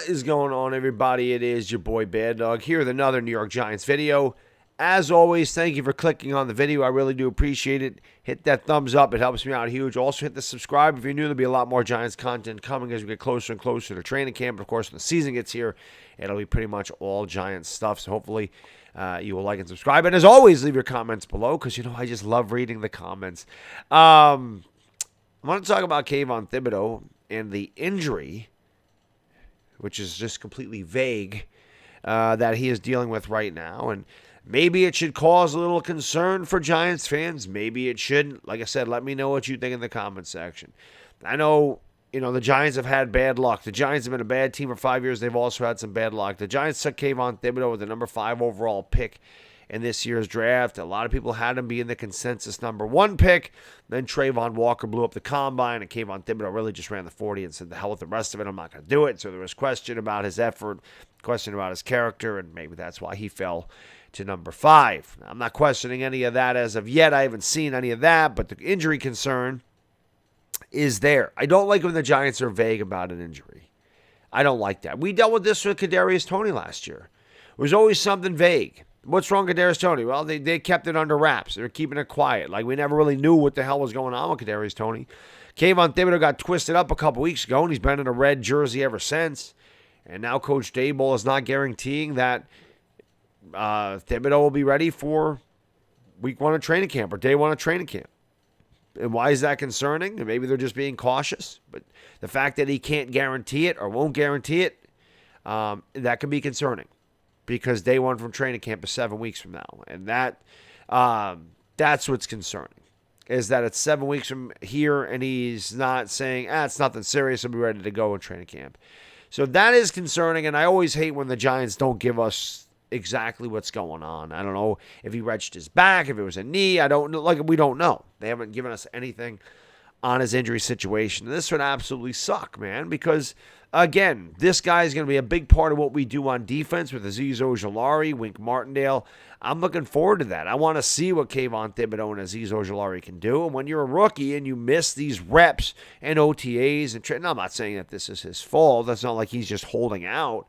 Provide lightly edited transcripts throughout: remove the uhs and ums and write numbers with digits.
is going on, everybody? It is your boy Baddog here with another New York Giants video. As always, thank you for clicking on the video. I really do appreciate it. Hit that thumbs up. It helps me out huge. Also, hit the subscribe if you're new. There'll be a lot more Giants content coming as we get closer and closer to training camp. Of course, when the season gets here, it'll be pretty much all Giants stuff. So hopefully you will like and subscribe. And as always, leave your comments below because, I just love reading the comments. I want to talk about Kayvon Thibodeaux and the injury, which is just completely vague, that he is dealing with right now. And maybe it should cause a little concern for Giants fans. Maybe it shouldn't. Like I said, let me know what you think in the comments section. I know, the Giants have had bad luck. The Giants have been a bad team for 5 years. They've also had some bad luck. The Giants took Kayvon Thibodeaux with the number 5 overall pick in this year's draft. A lot of people had him being the consensus number 1 pick. Then Trayvon Walker blew up the combine, and Kayvon Thibodeaux really just ran the 40 and said, the hell with the rest of it, I'm not going to do it. So there was question about his effort, question about his character, and maybe that's why he fell to number 5. Now, I'm not questioning any of that as of yet. I haven't seen any of that, but the injury concern is there. I don't like when the Giants are vague about an injury. I don't like that. We dealt with this with Kadarius Toney last year. It was always something vague. What's wrong with Kadarius Toney? Well, they kept it under wraps. They were keeping it quiet. Like, we never really knew what the hell was going on with Kadarius Toney. Kayvon Thibodeaux got twisted up a couple weeks ago, and he's been in a red jersey ever since. And now Coach Daboll is not guaranteeing that Thibodeaux will be ready for week 1 of training camp or day 1 of training camp. And why is that concerning? And maybe they're just being cautious. But the fact that he can't guarantee it or won't guarantee it, that can be concerning. Because day 1 from training camp is 7 weeks from now. And that's what's concerning. Is that it's 7 weeks from here and he's not saying, it's nothing serious, I'll be ready to go in training camp. So that is concerning, and I always hate when the Giants don't give us exactly what's going on. I don't know if he wrenched his back, if it was a knee. I don't know. We don't know. They haven't given us anything on his injury situation. And this would absolutely suck, man, because, again, this guy is going to be a big part of what we do on defense with Azeez Ojulari, Wink Martindale. I'm looking forward to that. I want to see what Kayvon Thibodeaux and Azeez Ojulari can do. And when you're a rookie and you miss these reps and OTAs, and I'm not saying that this is his fault. That's not like he's just holding out.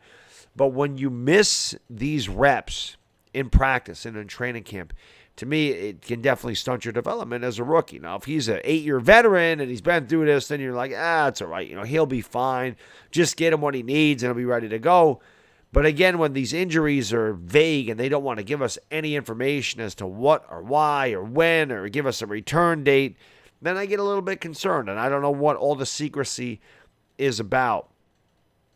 But when you miss these reps in practice and in training camp, to me, it can definitely stunt your development as a rookie. Now, if he's an 8-year veteran and he's been through this, then you're like, it's all right. He'll be fine. Just get him what he needs and he'll be ready to go. But again, when these injuries are vague and they don't want to give us any information as to what or why or when or give us a return date, then I get a little bit concerned. And I don't know what all the secrecy is about.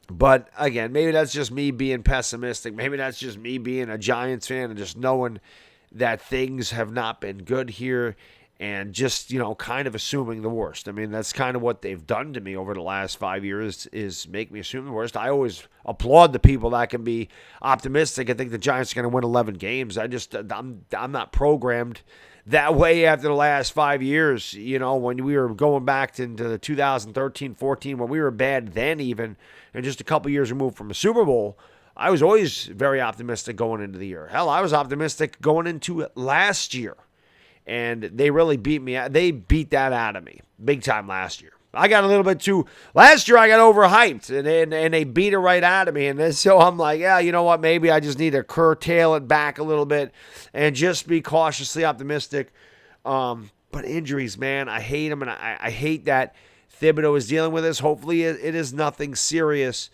But again, maybe that's just me being pessimistic. Maybe that's just me being a Giants fan and just knowing that things have not been good here and just, kind of assuming the worst. I mean, that's kind of what they've done to me over the last 5 years is make me assume the worst. I always applaud the people that can be optimistic. I think the Giants are going to win 11 games. I'm not programmed that way after the last 5 years. When we were going back into the 2013-14, when we were bad then even, and just a couple years removed from a Super Bowl, I was always very optimistic going into the year. Hell, I was optimistic going into last year. And they really beat me. They beat that out of me big time last year. I got a little bit too. Last year I got overhyped, and they beat it right out of me. And so I'm like, you know what? Maybe I just need to curtail it back a little bit and just be cautiously optimistic. But injuries, man, I hate them, and I hate that Thibodeaux is dealing with this. Hopefully it is nothing serious,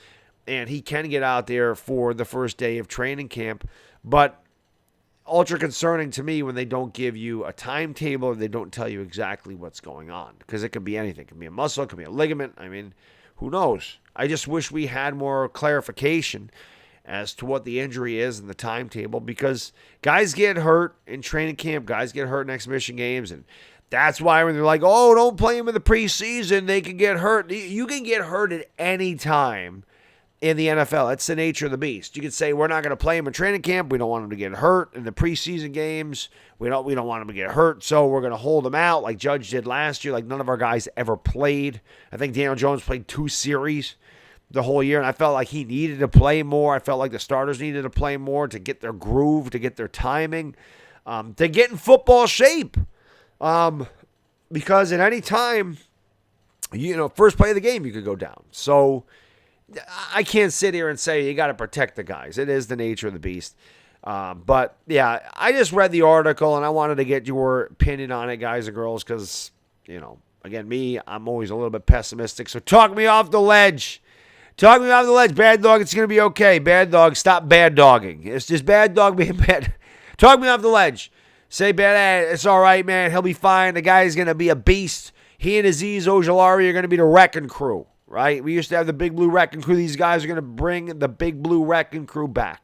and he can get out there for the first day of training camp. But ultra concerning to me when they don't give you a timetable or they don't tell you exactly what's going on, because it could be anything. It could be a muscle, it could be a ligament. I mean, who knows? I just wish we had more clarification as to what the injury is and the timetable, because guys get hurt in training camp, guys get hurt in exhibition games, and that's why when they're like, don't play them in the preseason, they can get hurt. You can get hurt at any time in the NFL. That's the nature of the beast. You could say we're not going to play him in training camp. We don't want him to get hurt in the preseason games. We don't want him to get hurt, so we're going to hold him out like Judge did last year. Like none of our guys ever played. I think Daniel Jones played 2 series the whole year, and I felt like he needed to play more. I felt like the starters needed to play more to get their groove, to get their timing, to get in football shape. Because at any time, first play of the game, you could go down. So I can't sit here and say you got to protect the guys. It is the nature of the beast. But, yeah, I just read the article, and I wanted to get your opinion on it, guys and girls, because, again, I'm always a little bit pessimistic. So talk me off the ledge. Talk me off the ledge. Bad dog, it's going to be okay. Bad dog, stop bad dogging. It's just bad dog being bad. Talk me off the ledge. Say, bad, it's all right, man. He'll be fine. The guy's going to be a beast. He and Azeez Ojulari are going to be the wrecking crew, right? We used to have the Big Blue Wrecking Crew. These guys are going to bring the Big Blue Wrecking Crew back.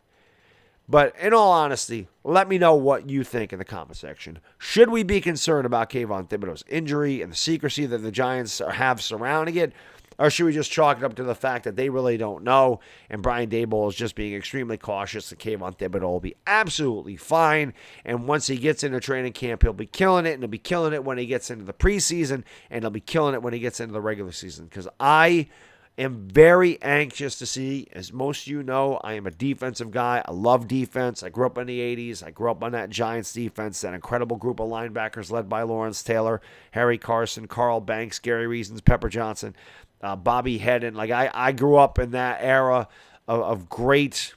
But in all honesty, let me know what you think in the comment section. Should we be concerned about Kayvon Thibodeaux's injury and the secrecy that the Giants have surrounding it? Or should we just chalk it up to the fact that they really don't know and Brian Daboll is just being extremely cautious and Kayvon Thibodeaux will be absolutely fine. And once he gets into training camp, he'll be killing it, and he'll be killing it when he gets into the preseason, and he'll be killing it when he gets into the regular season. Because I am very anxious to see. As most of you know, I am a defensive guy. I love defense. I grew up in the 80s. I grew up on that Giants defense, that incredible group of linebackers led by Lawrence Taylor, Harry Carson, Carl Banks, Gary Reasons, Pepper Johnson, Bobby Hedden. I grew up in that era of great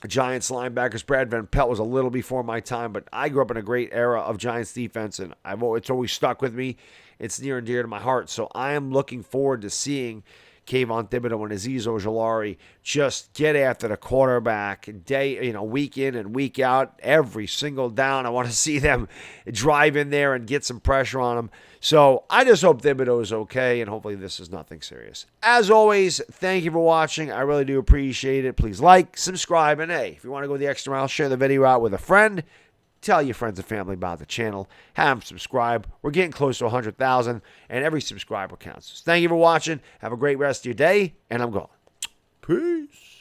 Giants linebackers. Brad Van Pelt was a little before my time, but I grew up in a great era of Giants defense, and it's always stuck with me. It's near and dear to my heart. So I am looking forward to seeing Kayvon Thibodeaux and Azeez Ojulari just get after the quarterback week in and week out, every single down. I want to see them drive in there and get some pressure on them. So I just hope Thibodeaux is okay, and hopefully this is nothing serious. As always, thank you for watching. I really do appreciate it. Please like, subscribe, and hey, if you want to go the extra mile, share the video out with a friend. Tell your friends and family about the channel. Have them subscribe. We're getting close to 100,000, and every subscriber counts. So thank you for watching. Have a great rest of your day, and I'm gone. Peace.